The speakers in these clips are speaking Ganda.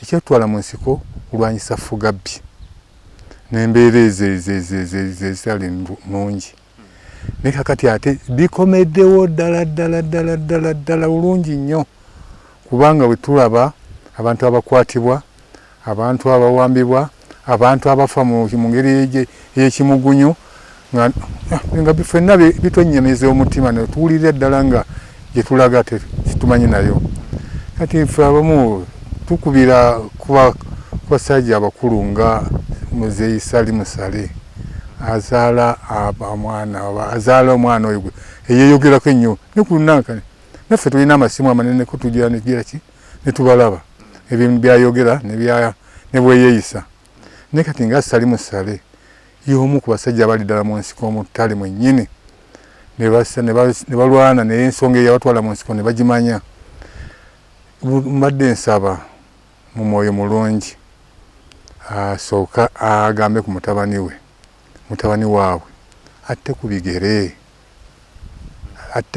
ekyatwala mu nsiko kulwanyisa Fugabbi n'embeera ezali nnungi. Ne kakati ate bikomeddewo ddala bulungi nnyo kubanga bwe tulaba abantu abakwatibwa, abantu abawambibwa, abantu abafa mu ngeri y'ekimugunyu nga ffenna bitonnyemeza omutima ne tuwulira ddala nga gye tulaga tetumanyi nayo. Kati ffe abamu tukubira ku basajja abakulu nga Muzeeyi Salim Saleh azaala omwana oyo eyeeyogerako ennyo ne ku lunankani. Naffe tulina amasimu amanene ko tugira ne tubalaba ebintu byayogera ne bweyeeyisa. Ne kati nga Salim Saleh y'omu ku basajja abali ddala mu nsiko mu ttale mwennyini ne balwana naye ensonga eyabatwala mu nsiko ne bagimanya. Mbadde nsaba mu mwoyo mulungi asooka agambe ku mutabani waabwe atte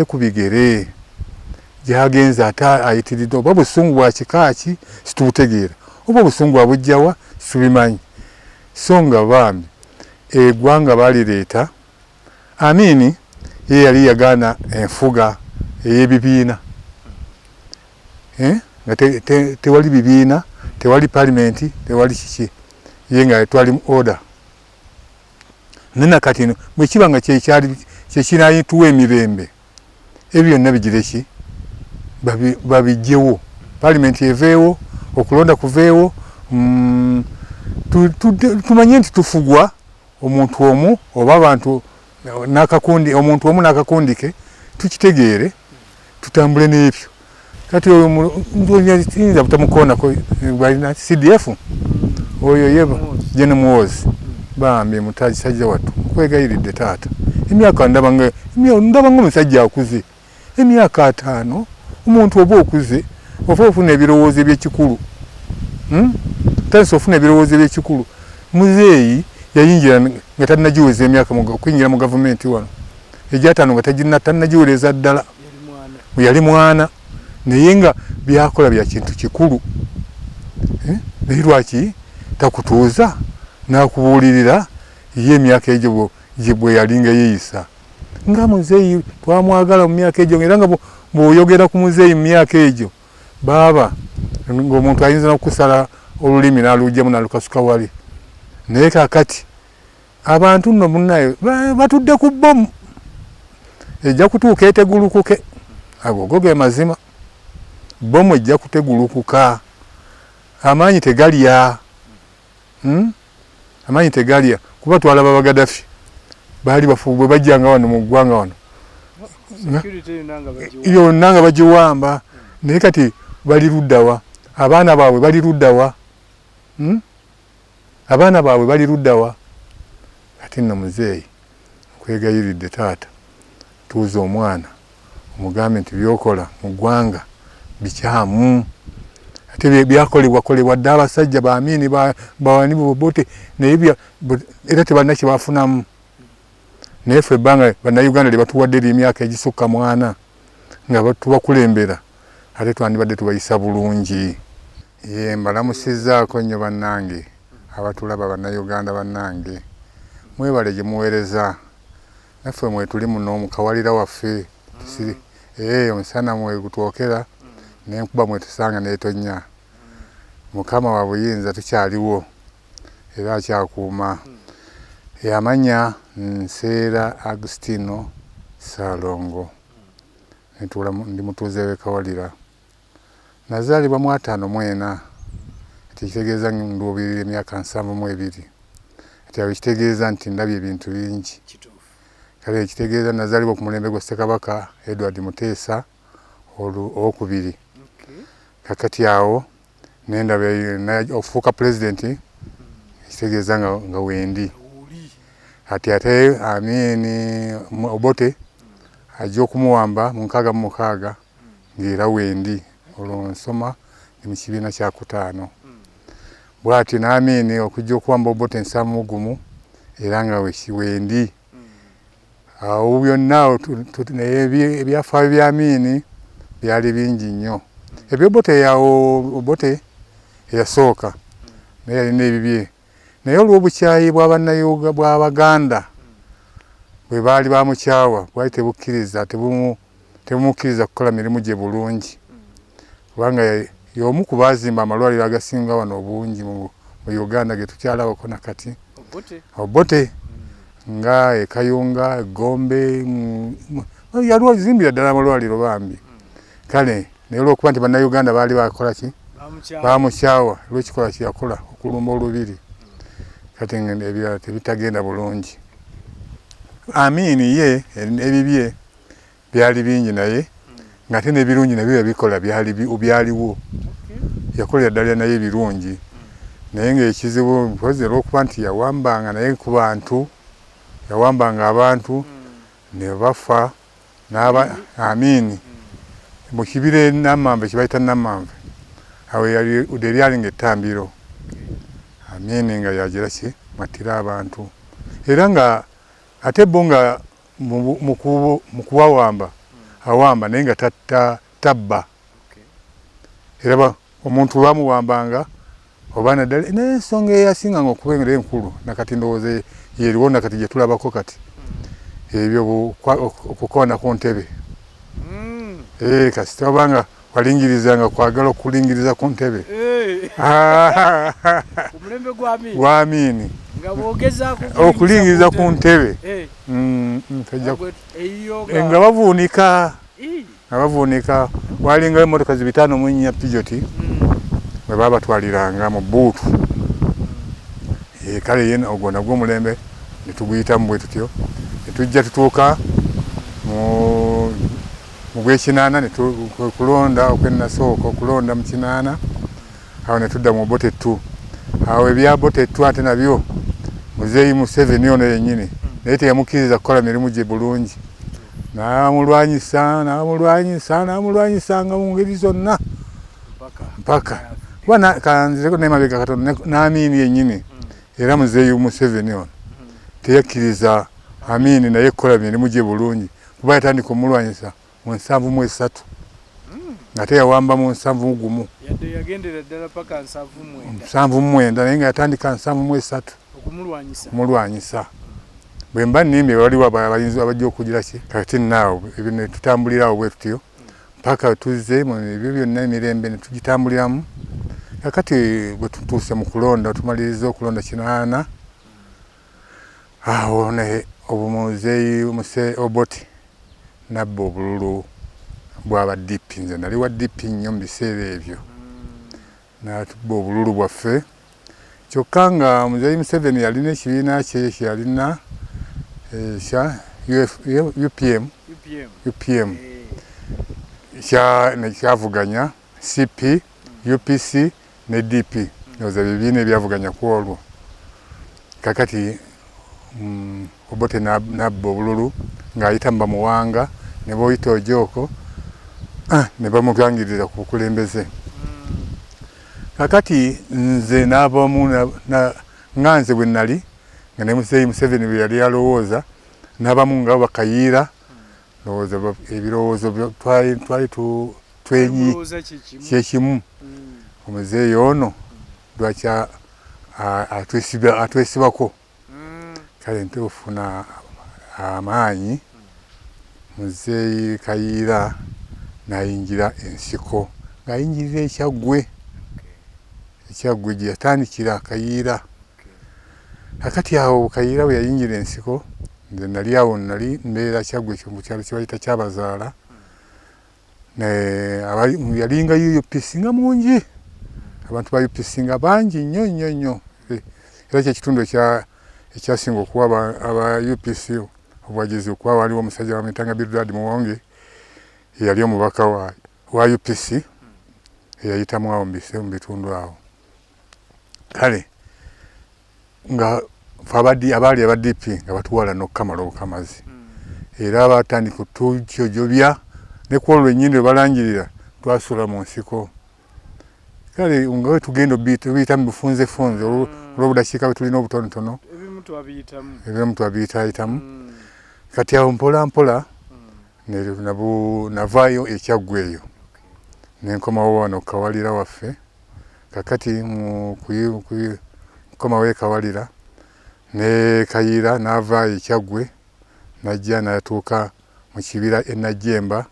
ku bigere gyagenza ate ayitiridde oba busungu bwa kika ki situbutegeera oba obusungu abujjawa situbimanyi. So nga bambi eggwanga baalireeta Amini ye yali yagaana enfuga ey'ebibiina nga tewali bibiina, tewali palimenti, tewali kiki, ye nga twali mu order. Nena kati bwe kiba nga kyekinayituwa emirembe ebyo byonna bigireki babijjewo, palimenti eveewo, okulonda kuveewo, tumanye nti tufugwa omuntu omu oba abantu omuntu omu n'akakundi ke, tukitegeere tutambule n'ebyo. Kati oyinza butamukoonako balina CDF oyo ye Jene Muhoozi bambi mutajja wattu nkwegayiridde taata emyaka ndaba ng'omusajja akuze emyaka 5 omuntu oba okuze oba ofuna ebirowoozo eby'ekikulu tandise ofuna ebirowoozo eby'ekikulu. Muzeeyi yayingira nga tannagiweza emyaka okuyingira mu gavumenti wano egyataano nga tannagiwereza ddala yali mwana naye nga byakola bya kintu kikulu. Naye lwaki takutuuza n'akubuulirira ye emyaka egyo bwe yalinga yeeyisa nga Muzeeyi twamwagala mu myaka egyo era nga bw'oyogera ku Muzeeyi mu myaka egyo baaba ng'omuntu ayinza n'okusala olulimi n'aluggyemu n'alukasuka wali. Naye kaakati abantu nno munnaye batudde ku bbomu ejja kutuuka etegulukuke. Ago ge mazima. Bbomu ejja kutegulukuka. Amaanyi tegalya. Amaanyi tegalya kuba twalaba Bagadafi baali bafubwe bajjanga wano mu ggwanga wano yonna nga bagiwamba. Naye kati bali luddawa? Abaana baabwe bali luddawa? Abaana baabwe bali luddawa? Kati nno Muzeeyi nkwegayiridde taata tuuza omwana omugambe nti byokola mu ggwanga bikyamu ate byakolebwa dde abasajja ba Amini bawani Bobote naye era tebalina kye bafunamu. Naye ffe ebbanga bannayuganda lye batuwadde emyaka egisukka 4 nga tubakulembera ate twandibadde tubayisa bulungi. Mbalamusizzaako nnyo bannange abatulaba bannayuganda bannange mwebale gye muweereza naffe mwe tuli muno mu kawalira waffe omusana mwe gutwokera n'enkuba mwe tusanga n'etonnya. Mukama wa buyinza tukyaliwo era akyakuuma. Yamanya Nseera Agustino Salongo ndi mutuuze w'e Kawalira. Nazaalibwa mu 54 ekitegeeza nduubirira emyaka 72 ati awo ekitegeeza nti ndabye ebintu bingi. Kale ekitegeeza nazaalibwa ku mulembe gwa Ssekabaka Edward Muteesa II. Kakati awo nendaba okufuuka pulezidenti ekitegeeza nga wendi. Ate Amini Obote ajja okumuwamba mu 66 ng'era wendi. Olwo nsoma mu kibiina kya 5. Bw'atyo n'Amini okujja okuwamba Obote 71 era nga wendi. Awo byonna ebyafaayo bya Amini byali bingi nnyo. Ebyo Obote eyasooka naye yalina ebibye naye olw'obukyayi bw'abannayuga bw'Abaganda bwe baali bamukyawa bwali tebukkiriza tebumukkiriza kukola mirimu gye bulungi kubanga y'omu ku baazimba amalwaliro agasinga wano obungi mu Uganda ge tukyalabako nakati Obote nga Kayunga Gombe yali azimbira ddala amalwaliro bambi kale naye olw'okuba nti bannayuganda baali bakola ki bamukyawa olw'ekikola kye yakola okulumba olubiri kati ebirala tebitagenda bulungi Amini ye ebibye byali bingi naye ng'ate n'ebirungi nabyo yabikola byaliwo yakolera ddala naye ebirungi naye ng'ekizibu mpozi olw'okuba nti yawambanga naye ku bantu yawambanga abantu ne bafa Amini mu kibira Namanve kibayita Namanve awo yali ng'ettambiro Amini nga yagira ki matira abantu era nga ate bo nga mu kuwawamba awamba naye nga tabba era omuntu bamuwambanga oba naddala n'ensonga eyasinganga okubeera enkulu nakati ndowooza yeriwo nakati gye tulabako kati ebyo okukoona ku ntebe kasita obanga walingirizanga kwagala okulingiriza ku ntebe gwa Amini okulingiriza ku ntebe nga bavuunika walingayo emmotoka zibitaano mu nnya Pijoti bwe babatwaliranga mu buutu kale ye ogwo nagwo omulembe ne tuguyitamu bwe tutyo ne tujja tutuuka mu gw'ekinaana ne kulonda okwennasooka okulonda mu kinaana awo ne tudda mu Bote 2 awo ebya Bote 2 ate nabyo Muzeeyi Museveni ono yennyini naye teyamukkiriza kukola mirimu gye bulungi n'amulwanyisanga mu ngeri zonna mpaka kuba kanzireko n'emabega katono n'Amini yennyini era Muzeeyi Museveni ono teyakkiriza Amini naye kukola mirimu gye bulungi kuba yatandika omulwanyisa mu 73 ng'ate yawamba mu 71 yagendera ddala paka 79 naye nga yatandika 73 okumulwanyisa bwe mba nnimbe waliwo abayinza abajja okugira ki kati naawe ebyo ne tutambulirawo bwe tutyo paka tuzze mu ebyo byonna emirembe ne tugitambuliramu kakati bwe tutuuse mu kulonda tumaliriza okulonda kinaana awo Muzeeyi Obote nabba obululu bw'aba DP nze nali wa DP nnyo mu biseera ebyo n'atubba obululu bwaffe kyokka nga Muzeeyi Museveni yalina ekibiina kye kyeyalina kya UPM kyavuganya CP UPC ne DP noza bibiina ebyavuganya ku olwo kakati Obote nabba obululu ng'ayita Muwanga ne boyita Ojooko ne bamugangirira ku bukulembeze kakati nze n'abamu nga nze bwe nali nga ne Muzeeyi Museveni bwe yali alowooza n'abamu nga bakayiira lowooza ebirowoozo twali twenyi kyekimu omuzeeyi ono lwaki atwesibako kale ntufuna amaanyi Muzeeyi Kayiira n'ayingira ensiko ng'ayingirira ekyaggwe gye yatandikira Kayiira kakati awo Kayiira bwe yayingira ensiko nze nali awo nali mbeera Kyaggwe mu kyalo kye bayita Kyabazaala yalinga UPC nga mungi abantu ba UPC nga bangi nnyo era kyekitundu ekyasinga okuwa aba UPC obwagizi okuba waliwo omusajja bamuyitanga Bildad Muwonge yali omubaka wa UPC eyayitamu awo mu bitundu awo kale nga abaali aba DP nga batuwala n'okukamala obukamazi era batandika otukyojobya ne ku olwo lwennyini lwe balangirira twasula mu nsiko kale nga we tugenda obiyita mu bufunzefunze olw'obudakiika bwe tulina obutonotono ebimu twabiyitayitamu kati awo mpola mpola navaayo Ekyaggwe eyo nenkomawo wano kukawalira waffe kakati komawo ekawalira ne kayira n'ava ekyagwe najja natuuka mu kibira enajjemba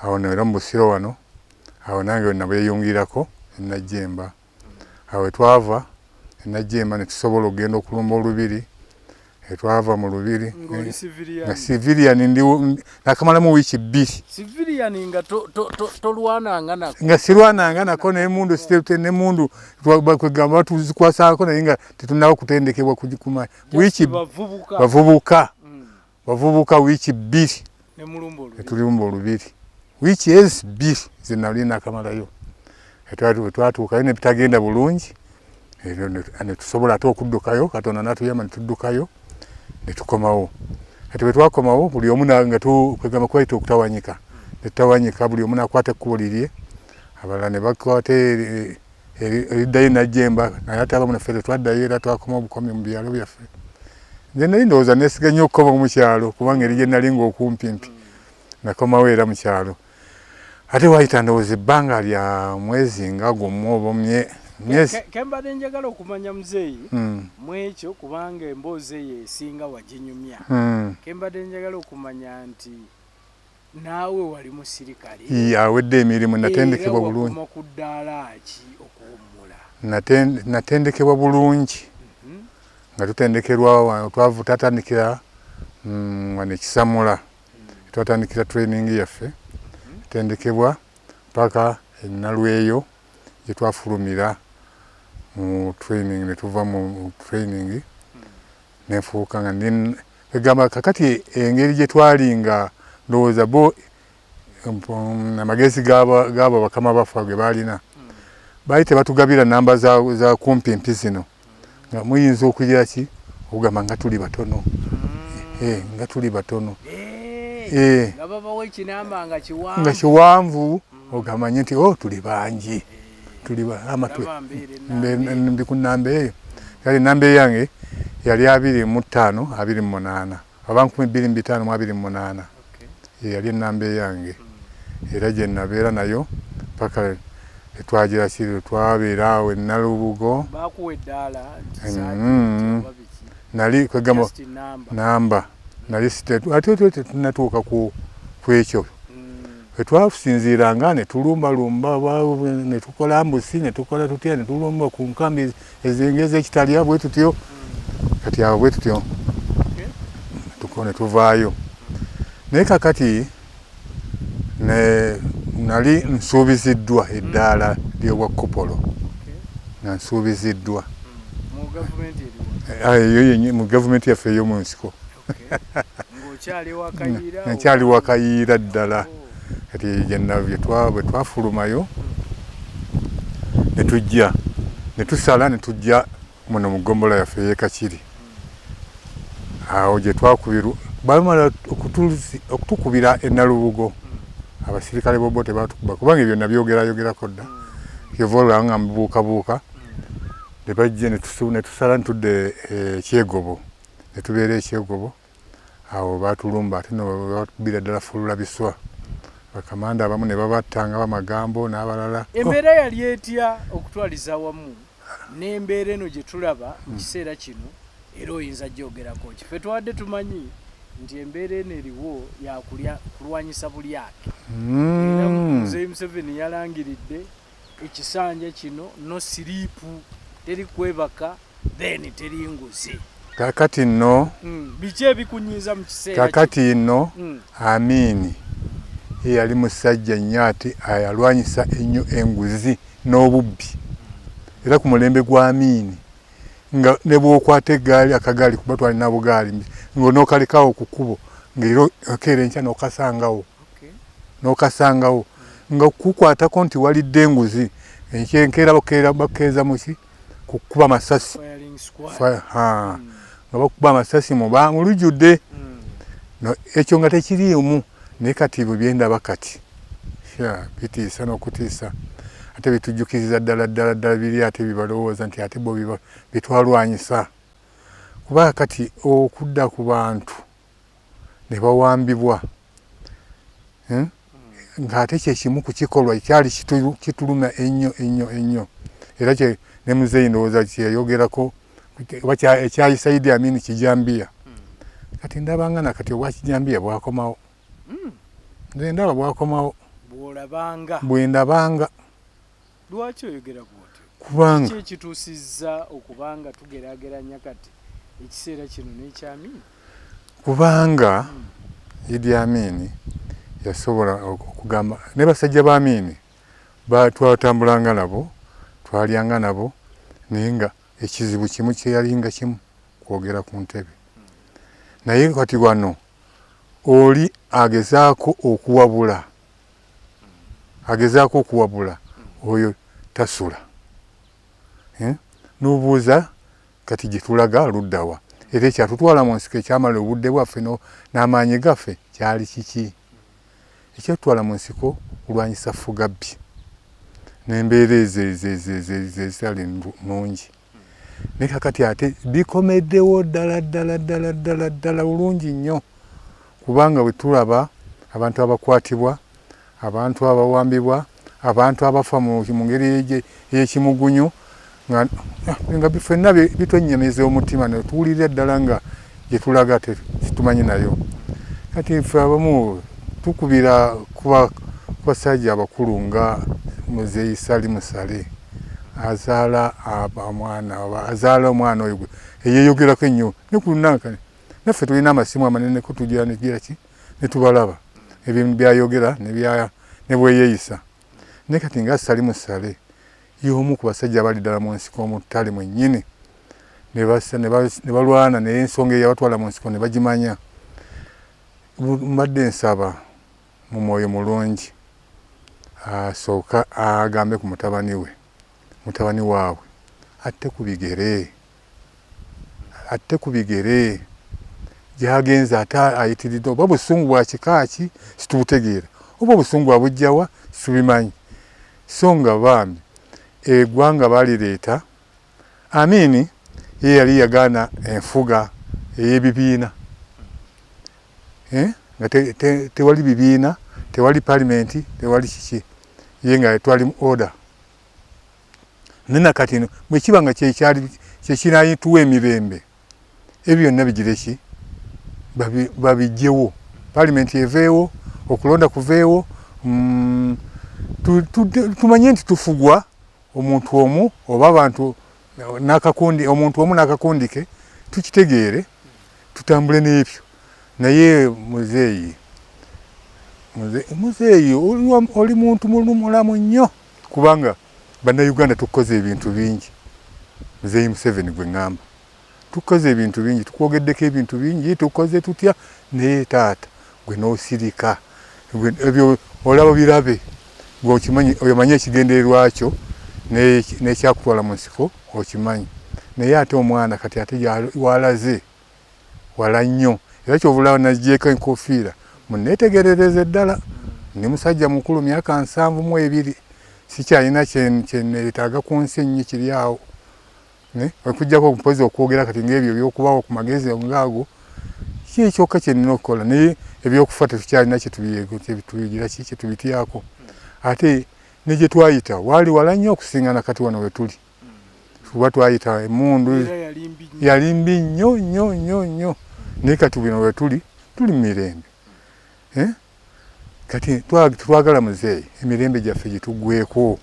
awo era mu busiro wano awo nange nabweyungirako enajjemba awo twava enajjemba ne tusobola okugenda okulumba olubiri twava mu lubiri nga civilian nakamalamu wiiki 2 civilian nga tolwananga nako nga sirwananga nako nemundu nemundu kwegamba batuzikwasaako naye nga tetunaba kutendekebwa kugikuma wiiki bavubuka wiiki 2 netulumba olubiri wiiki ezi 2 zenali nakamalayo twatuukayo nebitagenda bulungi netusobola ate okuddukayo Katonda natuyamba netuddukayo netukomawo ate bwetwakomawo buli omu nga kwegamba kwaita okutawanyika netutawanyika buli omu nakwata ekkubo lirye abalala ne bakwata eriddayo najjemba naye ate abamu naffe tetwaddayo era twakoma obukomi mu byalo byaffe nze nali ndowooza nesiga nnyo okukoma mu kyalo kubanga eri gye nali ng'okumpimpi nakomawo era mu kyalo ate waayita ndowooza ebbanga lya mwezi nga gumu oba myezi kembadde njagala okumanya muzeeyi mwekyo kubanga emboozi eyo esinga waginyumya kembadde njagala okumanya nti naawe wali musirikale awedde emirimu natendekebwa bulungi ku ddaala ki okuwummula natendekebwa bulungi nga tutendekerwa tatandikira wano ekisamula twatandikira training yaffe tutendekebwa paka enalweyo gye twafulumira mu training netuva mu training nefuuka nga egamba kakati engeri gye twali nga ndowooza bo amagezi gaabo bakama bafa ge balina baali tebatugabira namba za kumpimpi zino nga muyinza okugira ki okugamba nga tuli batono nga tuli batono nga kiwanvu ogamanye nti tuli bangi ndikunamba eyo yali namba eyange yali 25 28 aba 25 28 yali namba eyange era gye nabeera nayo paka etwagira kiri twabeera awo enalubugo nali kwegamba namba nali ate tunatuuka ku ekyo etwasinziiranga netulumbalumba netukola ambusi netukola tutya netulumba ku nkambi ezengeza ekitalya bwe tutyo kati awo bwe tutyo netuvaayo naye kakati nali nsuubiziddwa eddaala ly'obwa kopolo nga nsuubiziddwa mu gavumenti yaffe ey'omu nsiko nkyali wakayiira ddala kati bwe twafulumayo netujja netusala netujja muno mu ggombola yaffe ey'ekakiri awo gye twakubirwa bamala okutukubira enalubugo abasirikale bobo tebatukuba kubanga ebyo nabyogerako dda kyova olaba nga mbuukabuuka nebajje netusala netudde ekyegobo netubeera ekyegobo awo batulumba ate nobatubira ddala fulula biswa bakamanda abamu ne babattanga bamagambo n'abalala embeera yali etya okutwaliza wamu n'embeera eno gye tulaba mu kiseera kino era oyinza gyogerako kife twadde tumanyi nti embeera eno eriwo yakulwanyisa bulyake era Muzeeyi Museveni yalangiridde ekisanja kino no siriipu teri kwebaka then teri nguzi kakati nno biki ebikunyiiza mu kiseera kakati nno Amiini yali musajja nnyo ate ayalwanyisa ennyo enguzi n'obubbi era ku mulembe gwa Amiini nga ne bw'okwata eggaali akagaali kuba twalina bugaali ng'onookalekawo ku kkubo ng'era okeera enkya n'okasangawo nga kukwatako nti walidde enguzi enkeera bakeeza muki kukuba amasasi nga bakuba amasasi mu lujjudde ekyo nga tekiriimu naye kati bwe byendaba kati bitiisa n'okutiisa ate bitujjukiriza ddala biri ate bibalowooza nti ate bo bitwalwanyisa kuba kati okudda ku bantu ne bawambibwa ng'ate kyekimu ku kikolwa kyali kituluma ennyo era ne muzeeyi ndowooza kyeyogerako ekyayisa Idi Amin Kijambiya. Kati ndabanga nakati obwa Kijambiya bwakomawo. Nze ndaba bwakomawo. Bwe ndabanga. Lwaki oyogera bw'otyo? Kubanga kiki ekituusizza okubanga tugeraageranya kati ekiseera kino n'eky'Amin? Kubanga Idi Amin yasobola okugamba ne basajja ba Amin twatambulanga nabo, twalyanga nabo, naye nga ekizibu kimu kyeyalinga kimu, kwogera ku ntebe. Naye kati wano oli agezaako okuwabula, oyo tasula. N'obuuza kati gye tulaga luddawa, era ekyatutwala mu nsiko ekyamala obudde bwaffe n'amaanyi gaffe kyali kiki? Ekyatutwala mu nsiko kulwanyisa Fugabbi n'embeera ezitali nnungi. Naye kakati ate bikomeddewo ddala bulungi nnyo, kubanga bwe tulaba abantu abakwatibwa, abantu abawambibwa, abantu abafa mu ngeri ey'ekimugunyu, nga ffenna bitwennyemeza omutima ne tuwulira ddala nga gye tulaga tetumanyi nayo. Kati ffe abamu tukubira ku basajja abakulu nga Muzeeyi Salim Saleh azaala omwana oyo eyeeyogerako ennyo ne ku lunankani. Naffe tulina amasimu amanene ko tugira ne tubalaba ebintu byayogera ne bweyeeyisa. Naye kati nga Salim Saleh y'omu ku basajja abali ddala mu nsiko mu ttale mwennyini, ne balwana naye ensonga eyabatwala mu nsiko ne bagimanya. Mbadde nsaba mu mwoyo mulungi asooka agambe ku mutabani waabwe atte ku bigere gy'agenze ate ayitiridde, oba busungu bwa kika ki situbutegeera, oba obusungu abujjawa situbimanyi. So nga bambi eggwanga balireeta, Amin ye yali yagaana enfuga ey'ebibiina, nga tewali bibiina, tewali palimenti, tewali kiki, ye nga twali mu order. Nena kati bwe kiba nga kyekinayituwa emirembe, ebyo byonna bigireki babijjewo, palimenti eveewo, okulonda kuveewo, tumanye nti tufugwa omuntu omu oba abantu omuntu omu n'akakundi ke, tukitegeere tutambule n'ebyo. Naye muzeeyi oli muntu mulamu nnyo, kubanga bannayuganda tukoze ebintu bingi. Muzeeyi Museveni gwe ŋŋamba tukoze ebintu bingi, tukwogeddeko ebintu bingi, tukoze tutya, naye taata gwe n'osirika, ebyo olaba birabe, gweokimanyi, omanyi ekigendererwa kyo n'ekyakutwala mu nsiko okimanyi. Naye ate omwana kati ate walaze wala nnyo, era kyovulaba naggyeeko enkofiira, munneetegerereze ddala, ndi musajja mukulu, myaka 72, sikyalina kyeneetaaga ku nsi ennyo kiri awo. Okuggyako mpozi okwogera kati ng'ebyo by'okubawo ku magezi ngaago, kiki kyokka kye nnina okukola, naye ebyokufa tetukyalina kyetubityako. Ate ne gye twayita waali wala nnyo okusinga kati wano we tuli. Kuba twayita emmundu yali mbi nnyo, naye kati bino we tuli mu mirembe. Kati twagala muzeeyi emirembe gyaffe gituggweko,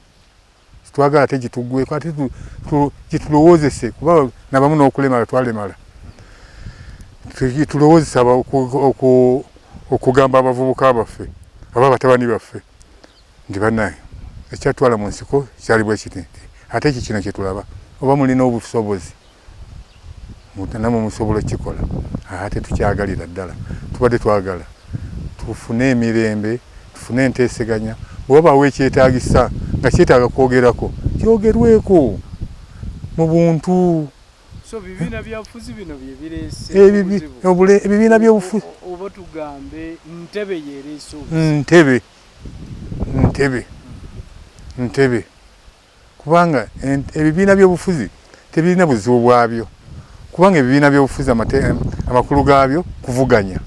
twagala ate gituggweko, ate gitulowoozese, kuba nabamu n'okulemala twalemala, tulowoozesa okugamba abavubuka baffe oba batabani baffe nti bannaye ekyatwala mu nsiko kyali bwe kiti, ate ekyo kino kye tulaba, oba mulina obusobozi namwe musobola okukikola, ate tukyagalira ddala. Tubadde twagala tufune emirembe, tufune enteeseganya, bw'obaawo ekyetaagisa nga kyetaaga kwogerako kyogerweko mu buntu. So bibiina byabufuzi bino bye bireese ebibiina by'obufuzi, oba tugambe Ntebe yeereese Ntebe, kubanga ebibiina by'obufuzi tebirina buzibu bwabyo, kubanga ebibiina by'obufuzi amakulu gaabyo kuvuganya.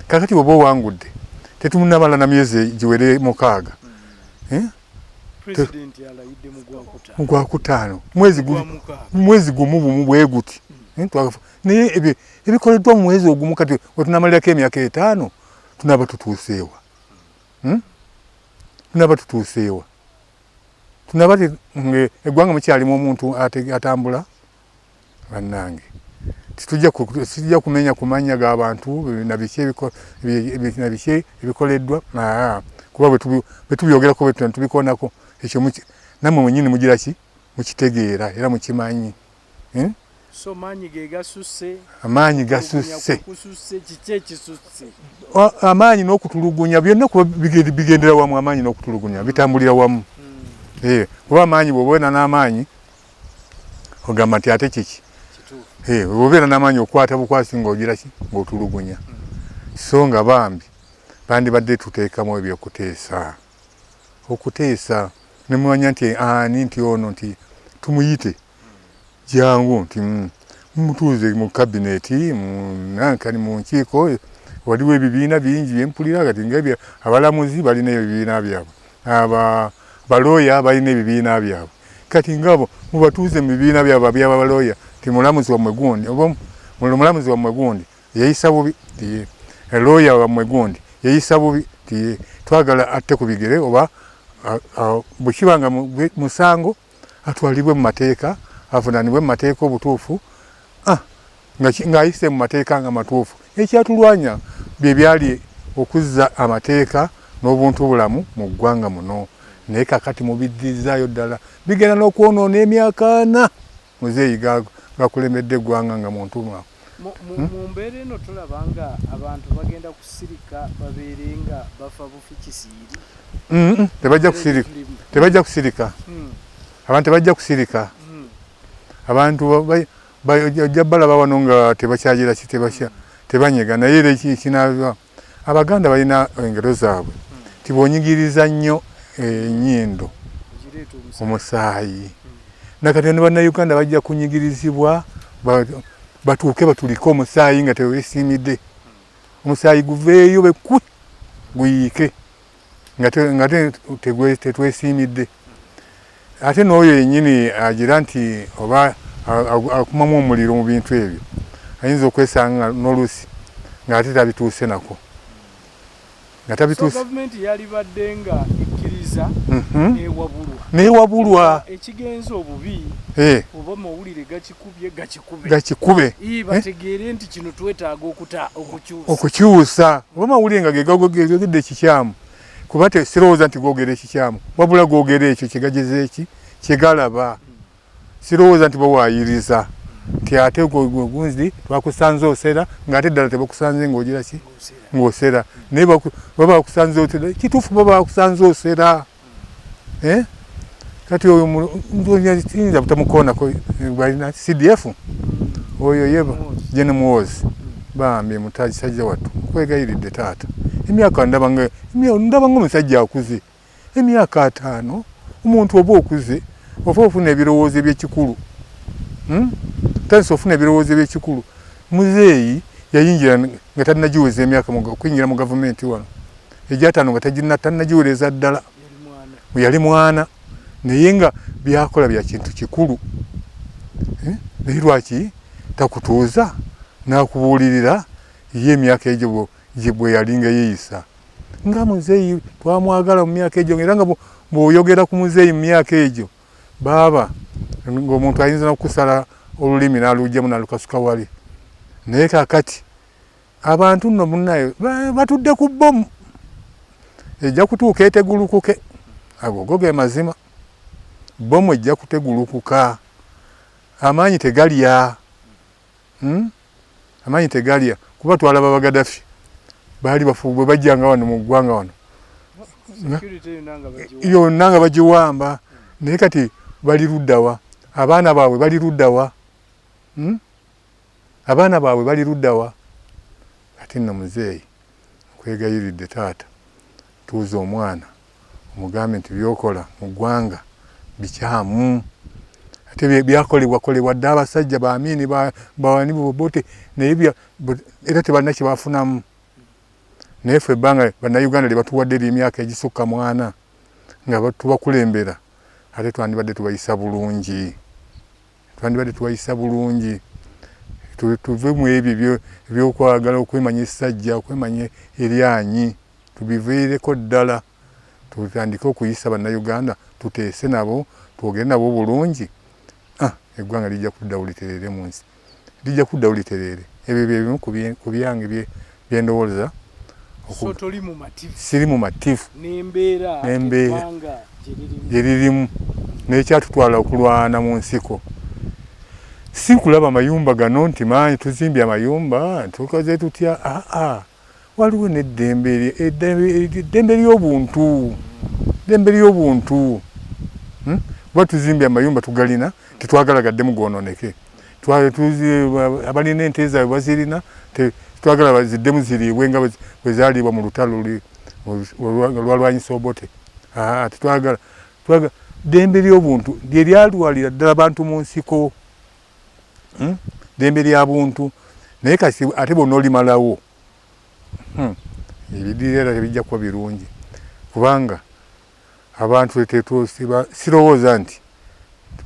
Kakati bw'oba owangudde tetumunabala na myezi giwere 6. president alayidde mu Gwakutaano mwezi gumu bumu bwe guti naye ebikoleddwa mu mwezi ogumu kati wetunamalirako emyaka 5 tunaba tutuuseewa tunaba eggwanga mukyalimu omuntu atambula bannange titujja kumenya kumanya g'abantu na biki ebikoleddwa kuba bwe tubyogerako bwe tubikonako ekyo nammwe mwennyini mugira ki mukitegeera era mukimanyi. So amaanyi ge gasusse. Amaanyi gasusse. Kiki ekisusse? Amaanyi n'okutulugunya byonna kuba bigendera wamu. Amaanyi n'okutulugunya bitambulira wamu. Kuba amaanyi bw'obeera n'amaanyi ogamba nti ate kiki bw'obeera n'amaanyi okwata bukwasi ng'ogira ki ng'otulugunya. So nga bambi bandibadde tuteekamu ebyokuteesa okuteesa ne mumanya nti ani nti ono nti tumuyite jangu nti mutuuze mu kabineti nankani mu nkiiko waliwo ebibiina bingi byempulira kati ng'ebyo abalamuzi balina ebibiina byabwe balooya balina ebibiina byabwe kati ngabo mubatuuze mu bibiina byabwe by'abalooya ti mulamuzi wammwe gundi oba mulamuzi wammwe gundi yeyisa bubi ti looya wammwe gundi yeyisa bubi ti twagala atte ku bigere oba bwe kibanga musango atwalibwe mu mateeka avunaanibwe mu mateeka obutuufu ng'ayise mu mateeka nga matuufu. Ekyatulwanya bye byali okuzza amateeka n'obuntu bulamu mu ggwanga muno naye kakati mubiddizaayo ddala bigenda n'okwonoona emyaka 4 muzeeyi gakulembedde eggwanga nga muntu mwamu. Mu mbeera eno tulaba nga abantu bagenda kusirika babeerenga bafa bufi kisiiri. Tebajja kusirika abantu tebajja kusirika abantu ojja balaba wano nga tebakyagira ki tebanyega naye era kinaba Abaganda balina engero zaabwe tibonyigiriza nnyo ennyindo omusaayi nakati ne bannayuganda bajja kunyigirizibwa batuuke batuliko omusaayi nga teweesiimidde omusaayi guveeyo bekwe guyiike nga tetwesiimidde ate n'oyo yennyini agira nti oba akumamu omuliro mu bintu ebyo ayinza okwesanga n'oluusi ng'ate tabituuse nako nga tabituuse. So gavumenti yalibadde nga ekkiriza neewabulwa ekigenza obubi oba mawulire gakikube bategeere nti kino twetaaga okukyusa oba mawulire nga gegedde ekikyamu kuba sirowooza nti googera ekikyamu wabula googera ekyo kigageze eki kyegalaba sirowooza nti bawaayiriza nti ate gunzi twakusanze osera ng'ate ddala tebakusanze ng'ogira ki ng'osera naye baba bakusanze osera kituufu baba bakusanze osera kati oyo yinza butamukoonako balina CDF oyo yeba Jene Muhoozi bambi mutajja wattu nkwegayiridde taata emyaka ndaba ng'omusajja akuze emyaka 5 omuntu oba okuze ofa ofuna ebirowoozo eby'ekikulu tansi ofuna ebirowoozo eby'ekikulu muzeeyi yayingira nga tannagiweza emyaka okuyingira mu gavumenti wano egy'ataano nga tannagiwereza ddala yali mwana naye nga byakola bya kintu kikulu naye lwaki takutuuza n'akubuulirira ye emyaka egyo bwe yalinga yeeyisa nga muzeeyi twamwagala mu myaka egyo era nga bw'oyogera ku muzeeyi mu myaka egyo baaba ng'omuntu ayinza n'okusala olulimi n'aluggyemu n'alukasuka wali naye kaakati abantu nno munnaye batudde ku bbomu ejja kutuuka etegulukuke ago ge mazima bbomu ejja kutegulukuka amaanyi tegalya amaanyi tegalya kuba twalaba Bagadafi baali bafuubwe bajjanga wano mu ggwanga wano yonna nga bagiwamba naye kati bali luddawa abaana baabwe bali luddawa abaana baabwe bali luddawa ate nno muzeeyi nkwegayiridde taata tuuza omwana omugambe nti byokola mu ggwanga bikyamu ate byakolebwakolebwa dde abasajja baamiini bawani bobote naye era tebalina kye bafunamu naye ffe ebbanga bannayuganda lye batuwadde emyaka egisukka 4 nga tubakulembera ate twandibadde tubayisa bulungi, tuve mu ebyo ebyokwagala okwemanya essajja, okwemanya eryanyi, tubiviireko ddala, tutandike okuyisa bannayuganda, tuteese nabo, twogere nabo bulungi. Eggwanga lijja kudda bulitereere mu nsi, lijja kudda bulitereere. Ebyo byebimu ku byange byendowooza. So toli mumativu? Siri mumativu n'embeera gye lirimu n'ekyatutwala okulwana mu nsiko. Si kulaba amayumba gano nti manyi tuzimbye amayumba tukoze tutya. Waliwo n'eddembe ly'obuntu, kuba tuzimbye amayumba tugalina, tetwagala gaddemu gonooneke. Abalina ente zaabwe bazirina, twagala baziddemu ziriibwe nga bwe zaalibwa mu lutalo olwalwanyisa Obote. Tetwagala. Ddembe ly'obuntu lye lyalwalira ddala abantu mu nsiko. Ddembe lya buntu. Naye kasi ate bonna olimalawo. Ebidiira tebijja kuba birungi. Kubanga abantu sirowooza nti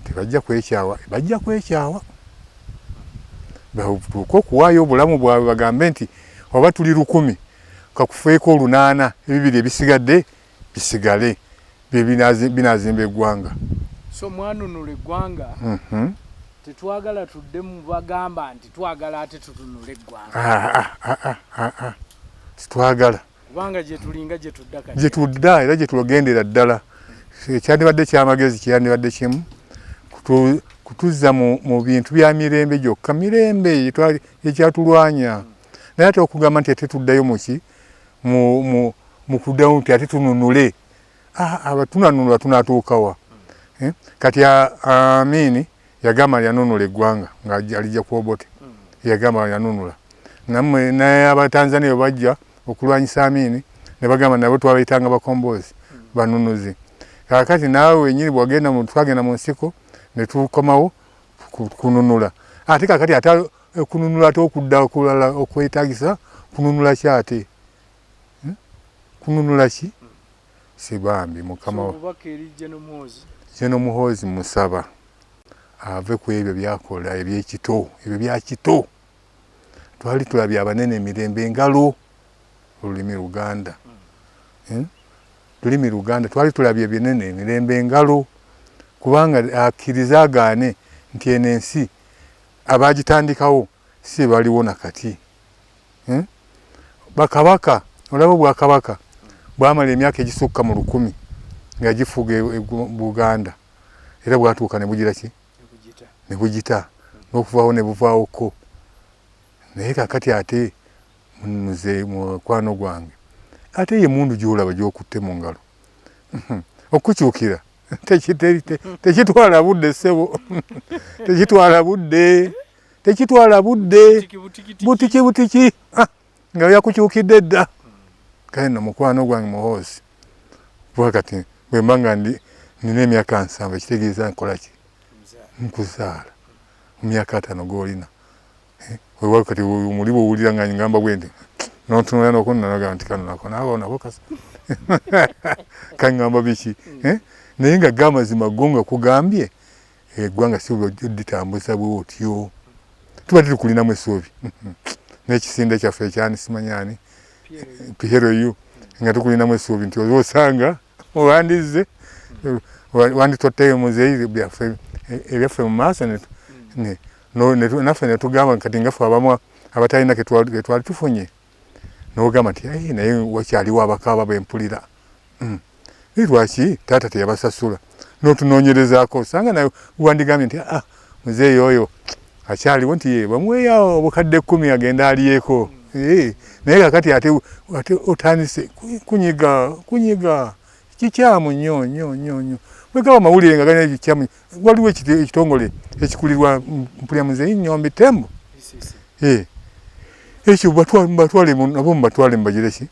tebajja kwekyawa, bajja kwekyawa. Batuuke okuwaayo obulamu bwabwe bagambe nti oba tuli 100 kakufeeko 8 ebibiri ebisigadde bisigale binazimba eggwanga. So mwanunula eggwanga, tetwagala tuddemu bagamba nti twagala ate tutunule eggwanga. Titwagala. Kubanga gye tulinga gye tudda kati. Gye tudda era gye tulogendera ddala. Ekyandibadde kyamagezi kyandibadde kimu. Kutuzza mu bintu bya mirembe gyokka, mirembe ekyatulwanya. Naye ate okugamba nti ate tuddayo mu kuddayo nti ate tununule. Tunanunula tunaatuukawa. Kati Amini yagamba yanunula eggwanga nga alijja ku Obote. Yagamba yanunula. Naye Abatanzania bajja okulwanyisa Amini ne bagamba nabo twabayitanga bakombozi banunuzi. Kakati naawe wenyini twagenda mu nsiko ne tukomawo kununula. Ate kakati ate kununula ate okudda okulala okwetagisa kununula ki ate? Kununula ki? Sibambi mukama wa. Jeno Muhoozi musaba ave ku ebyo byakola ebyekito, ebyo byakito. Twali tulabye abanene emirembe engalo olulimi Luganda. Lulimi Luganda twali tulabye binene emirembe engalo. Kubanga akkiriza agaane nti eno ensi abagitandikawo si baliwo nakati. Bakabaka, olaba Bwakabaka bwamala emyaka egisukka mu 100 nga gifuga Buganda. Era bwatuuka ne bugira ki? Ne bugita. N'okuvaawo ne buvaawoko. Naye kakati ate muzeeyi mukwano gwange. Ate ye mundu gy'olaba gy'okutte mu ngalo. Okukyukira. Tekitwala budde ssebo. Tekitwala budde. Butiki. Nga yakukyukidde dda. Kale no mukwano gwange Muhoozi. Bwakati bwe mbanga nina emyaka 7 ekitegeeza nkola ki? Nkuzaala. Mu myaka 5 g'olina. Weewaawo kati muli bw'owulira nga ngamba bwenti. N'otunula n'okunnanaga nti kano nako naabawo nako kasa. Kaŋŋamba biki? Naye nga g'amazima go nga kugambye eggwanga si litambuza bw'otyo. Tuba tukulinamu essuubi. N'ekisinde kyaffe ekyani simanyani PRU nga tukulinamu essuubi nti osanga owandizze wanditotteyo muzeeyi ebyaffe mu maaso naffe ne tugamba kati ngaffe abamu abatalina ke twali tufunye n'ogamba nti naye wakyaliwo abakaaba bempulira. Lwaki taata teyabasasula n'otunoonyerezaako osanga nawe wandigambye nti muzeeyi oyo akyaliwo nti bamuweeyo obukadde 10 agenda aliyeko. Naye kakati ate otandise kunyiga kikyamu nnyo. Bwe gaba amawulire nga galina kikyamu, waliwo ekitongole ekikulirwa mpulira muzeeyi Nnyombi Tembo. Ekyo batwale nabo mubatwale mubagire ki?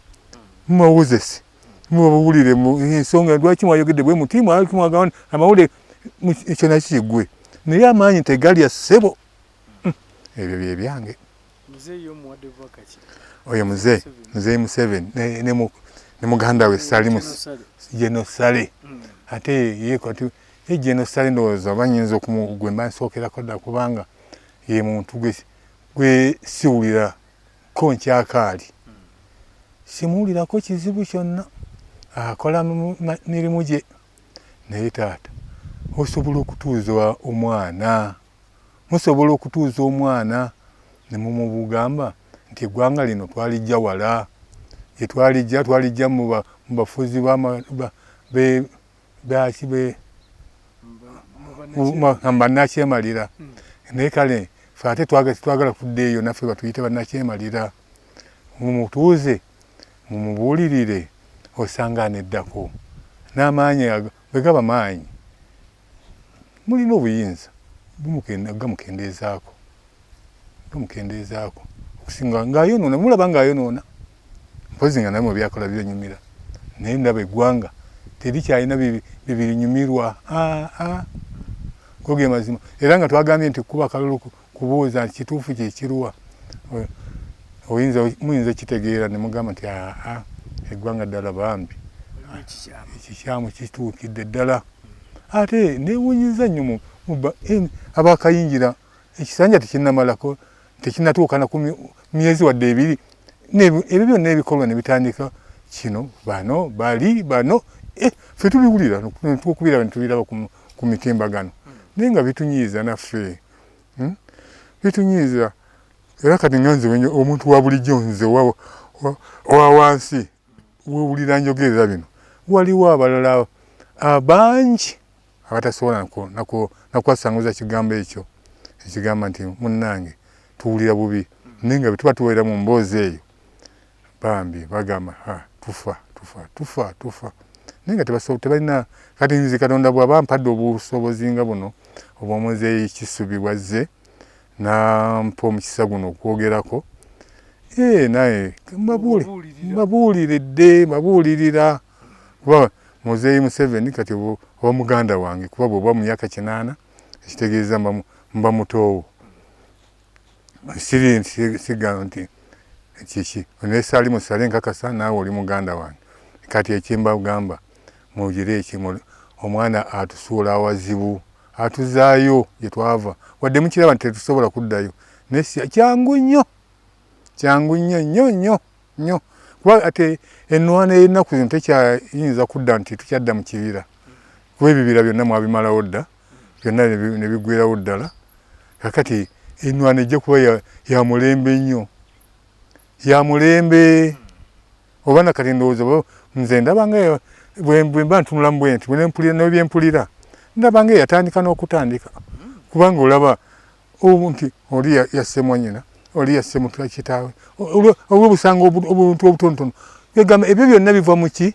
Mumawuzesi. Mubawulire ensonga lwaki mwayogedde bwe mutima mwagamba amawulire ekyo nakyo kiggwe. Naye amaanyi tegali ya ssebo. Ebyo bye byange. Muzeeyi omuwadde vaka ki? Oyo muzeeyi Museveni ne muganda we Salimus Genosale ate ye kwati Genosale ndowooza banyinza okumugwemba nsookerako dda kubanga ye muntu gwe siwulira ko nkyakaali simuwulirako kizibu kyonna akola mirimu gye naye taata osobola okutuuza omwana musobola okutuuza omwana ne mumugamba nti eggwanga lino twalijja wala twalijja mu bafuzi bannakyemalira naye kale fe ate twagala kuddeeyo naffe batuyite bannakyemalira mumutuuze mumubuulirire osanga aneddako n'amaanyi bwe gaba maanyi mulina obuyinza gamukendeezaako okusinga ng'ayonoona mulaba ng'ayonoona mpozi nga naye mu byakola byonyumira naye ndaba eggwanga terikyalina bibirinyumirwa go ge mazima era nga twagambye nti kuba kalulu kubuuza nti kituufu kyekiruwa muyinza kitegeera ne mugamba nti eggwanga ddala bambi ekikyamu kituukidde ddala ate newunyiza nnyo abakayingira ekisanja tekinnamalako tekinnatuuka na myezi wadde ebiri ebyo byonna ebikolwa ne bitandika kino bano bali bano ffe tubiwulira tukubiraba netubiraba ku mitimbagano naye nga bitunyiiza naffe bitunyiiza era kati nga nze omuntu wa bulijjo nze owa wansi wewulira njogerera bino waliwo abalala abangi abatasobola nakwasanguza kigambo ekyo ekigamba nti munnange tuwulira bubi naye nga bwe tuba tuweera mu mboozi eyo bambi bagamba tufa naye nga tebalina kati nze Katonda bw'aba mpadde obusobozi nga buno obw'omuzeeyi Kisubi bwazze nampa omukisa guno okwogerako naye mbabuulirira kuba muzeeyi Museveni kati oba muganda wange kuba bw'oba mu myaka 8 ekitegeeza mba mutoowo sigamba nti kiki onesaali musale nkakasa naawe oli muganda wange kati ekimba ugamba mugire eki omwana atusuula awazibu atuzaayo gye twava wadde mukiraba nti tetusobola kuddayo naye kyangu nnyo kuba ate ennwana y'ennaku zino tekyayinza kudda nti tukyadda mu kibira kuba ebibira byonna mwabimalawo dda byonna ne bigwirawo ddala kakati ennwana ejja kuba ya mulembe nnyo ya mulembe oba nakati ndowooza nze ndabanga bwe mba ntunulamu bwe nti nebyempulira ndabanga yatandika n'okutandika kubanga olaba nti oli yasse mwannyina oli yasse mutula kitaawe olw'obusanga obuntu obutonotono egamba ebyo byonna biva muki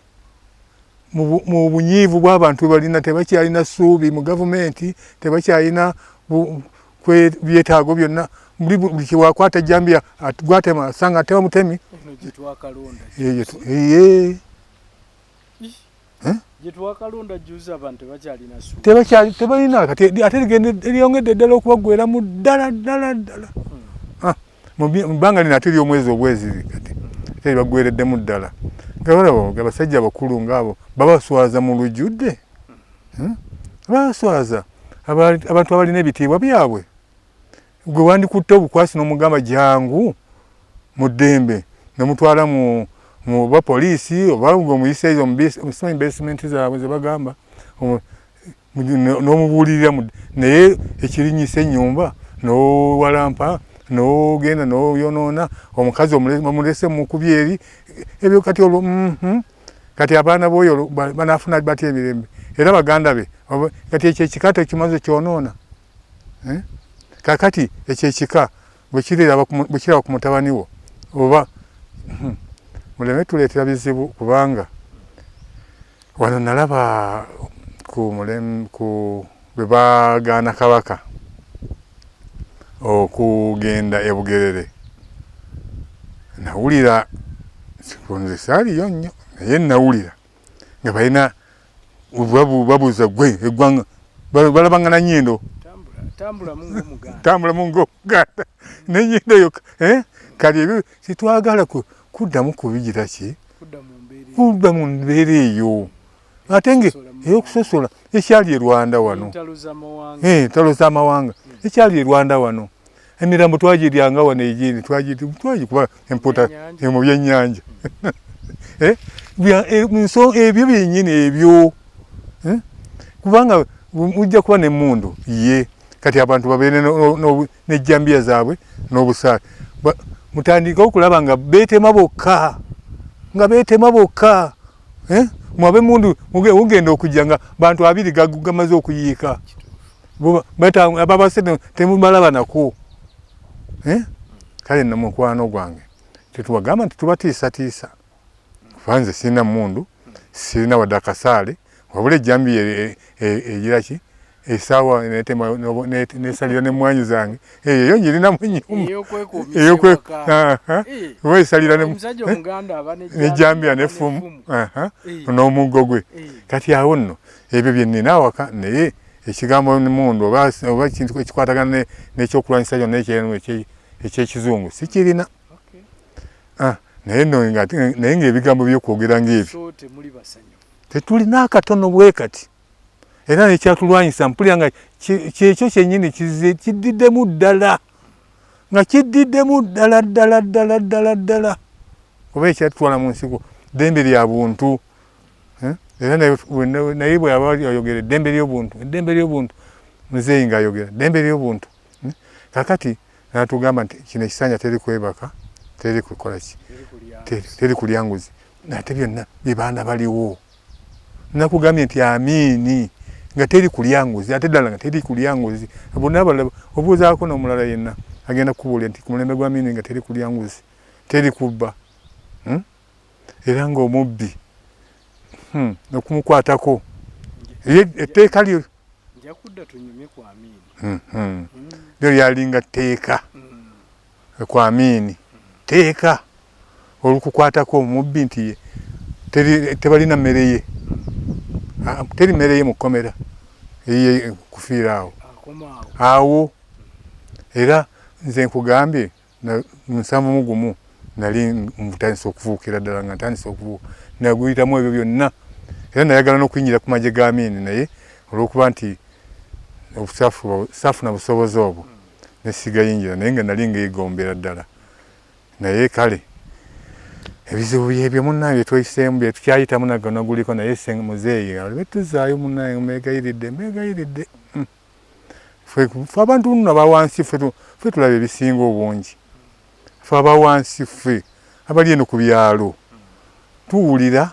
mu bunyiivu bw'abantu balina tebakyalina ssuubi mu gavumenti tebakyalina byetaago byonna buli kiwakwata ejjambiya gwatema asanga atema mutemi tebalina kati ate lyongedde ddala okubagweramu ddala mu bbanga lino ate ly'omwezi obwezi kati ate libagwereddemu ddala nga basajja bakulu ngaabo babaswaza mu lujjudde babaswaza abantu abalina ebitiibwa byabwe gwe wandikutte obukwasi n'omugamba jangu mu ddembe nemutwala mu bapoliisi oba ng'omuyiseeyo mu basement zaabwe ze bagamba n'omubuulirira naye ekirinyisa ennyumba n'owalampa n'ogenda n'oyonoona omukazi omulese mukubye eri ebyo kati olwo kati abaana b'oyo banaafuna batya emirembe era baganda be kati ekyo ekika tekimaze kyonoona kakati ekyo ekika bwe kiraba ku mutabani wo oba muleme tuleetera bizibu kubanga wano nalaba bwe bagaana kabaka okugenda e Bugerere nawulira nze saaliyo nnyo naye nawulira nga balina babuuza gwe eggwanga balabanga na nnyindo tambula mungu omuganda n'ennyindo eyo kali ebyo sitwagala kuddamu kubigira ki kuba mu mbeera eyo ate nge ey'okusosola ekyali e Rwanda wano entalo z'amawanga ekyali e Rwanda wano emirambo twagiryanga wano egindi twagikuba empota mu byennyanja ebyo byennyini ebyo kubanga mujja kuba n'emmundu ye kati abantu babeere n'ejjambiya zaabwe n'obusaale mutandika okulaba nga beetema bokka mwabe mundu mugenda okujja nga bantu 2 gamaze okuyiika ababase temubalaba nako kale namukwano gwange tetubagamba nti tubatiisatiisa kubanze sirina mundu sirina wadde akasaale wabula ejjambiya egiraki esaawa nesalira nemwanyi zange eyo njirinamu eyowesalira nejjambiya nefumu n'omuggo gwe kati awo nno ebyo byenina awaka naye ekigambo mundu oba kintu ekikwatagana n'ekyokulwanyisa kyonna ekyekizungu sikirina naye ng'ebigambo byokwogera ng'ebyo tetulina akatono bwe kati era nekyatulwanyisa mpulira nga kyekyo kyennyini kiddiddemu ddala nga kiddiddemu ddala oba ekyatutwala mu nsiko ddembe lya buntu era naye bwe aba ayogera eddembe ly'obuntu muzeeyi ng'ayogera ddembe ly'obuntu kakati natugamba nti kino ekisanja teri kwebaka teri kukola ki teri kulya nguzi ate byonna byebaana baliwo nakugambye nti amiini nga teri kulya nguzi ate ddala nga teri kulya nguzi bonna abalala obuuzaako n'omulala yenna agenda kukubuulira nti ku mulembe gwa amiini nga teri kulya nguzi teri kubba era ng'omubbi okumukwatako etteeka lyo lyo lyalinga tteeka ku amiini teeka olukukwatako omubbi nti tebalina mmere ye teri mmere ye mu kkomera eye kufiira awo era nze nkugambye mu 7 nali mutandisa okufuukira ddala nga ntandisa okufuuka naguyitamu ebyo byonna era nayagala n'okuyingira ku magye ga amiini naye olw'okuba nti obusaafu na busobozi obwo nesigayingira naye nga nali ngeegombera ddala naye kale ebizibu byebyo munnange tweiseemu bye tukyayitamu naguliko naye muzeeyi betuzaayo munnange mbegayiridde ffe abantu nno abawansi ffe tulaba ebisinga obungi ffe abawansi ffe abali eno ku byalo tuwulira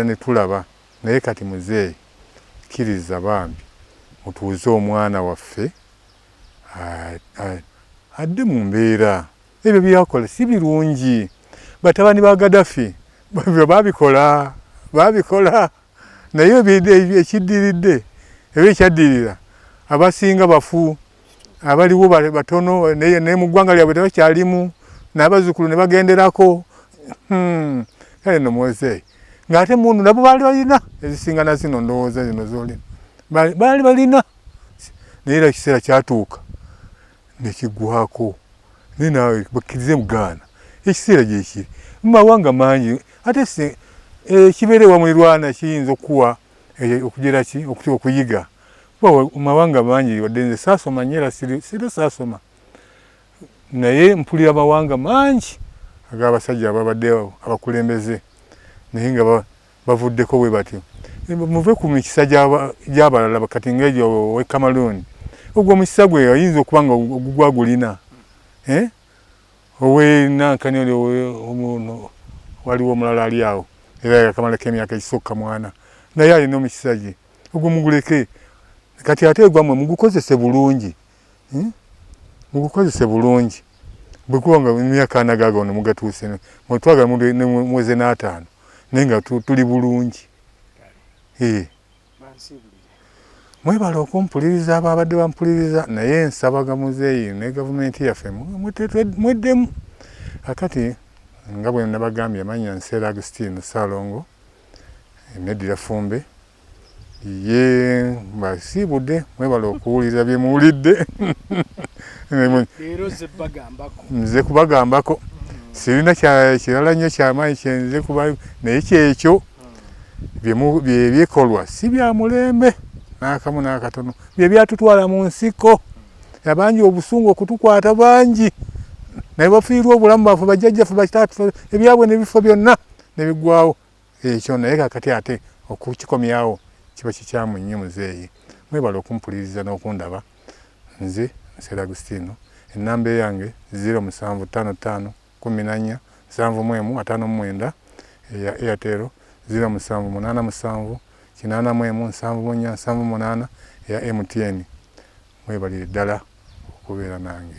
ne tulaba naye kati muzeeyi kkiriza bambi mutuuze omwana waffe adde mu mbeera ebyo byakola si birungi batabani ba Gaddafi babikola naye ekiddiridde ebyo ekyaddirira abasinga bafu abaliwo batono naye mu ggwanga lyabwe tebakyalimu n'abazzukulu ne bagenderako kale no Muzeeyi ng'ate mundu nabo baali balina ezisinga na zino ndowooza zino z'olina baali balina naye era ekiseera kyatuuka nekiggwako naye naawe bakkirize mugaana ekiseera gyekiri mu mawanga mangi ate kibeere wamulirwana kiyinza okuwa okugira ki okuyiga mu mawanga mangi wadde nze saasoma nnyo era sira saasoma naye mpulira amawanga mangi ag'abasajja ababaddewo abakulembeze naye nga bavuddeko bwe batyo muve ku mikisa gy'abalala kati ng'egyo we Cameroon ogwo omukisa gwe ayinza okuba nga ogugwagulina owe nankani omuntu waliwo omulala ali awo era yakamalako emyaka egisooka mwana naye alina omukisa gye ogwo muguleke kati ate gwammwe mugukozese bulungi bwe kuba nga emyaka 4 gaago ne mugatuuse mwetwagala mweze n'5 naye nga tuli bulungi mwebala okumpuliriza ababadde bampuliriza naye nsabaga Muzeeyi ne gavumenti yaffe mweddemu akati nga bwe nabagambye amanya Nseera Agustino Ssalongo neddira Fumbe ye mbasiibudde mwebala okuwuliriza bye muwulidde nze kubagambako sirina kirala nnyo kyamaanyi kyenze kuba naye kyekyo byebikolwa si bya mulembe n'akamu n'akatono bye byatutwala mu nsiko abangi obusungu okutukwata bangi naye bafiirwa obulamu bwaffe bajjajjaffe bakitaatu ebyabwe n'ebifo byonna ne biggwawo ekyo naye kakati ate okukikomyawo kiba kikyamu nnyo muzeeyi mwebala okumpuliriza n'okundaba nze Nsera Agustino ennamba yange 0755 14 7159 eya Airtel 0787 81 74 eya MTN mwebalire ddala okubeera nange.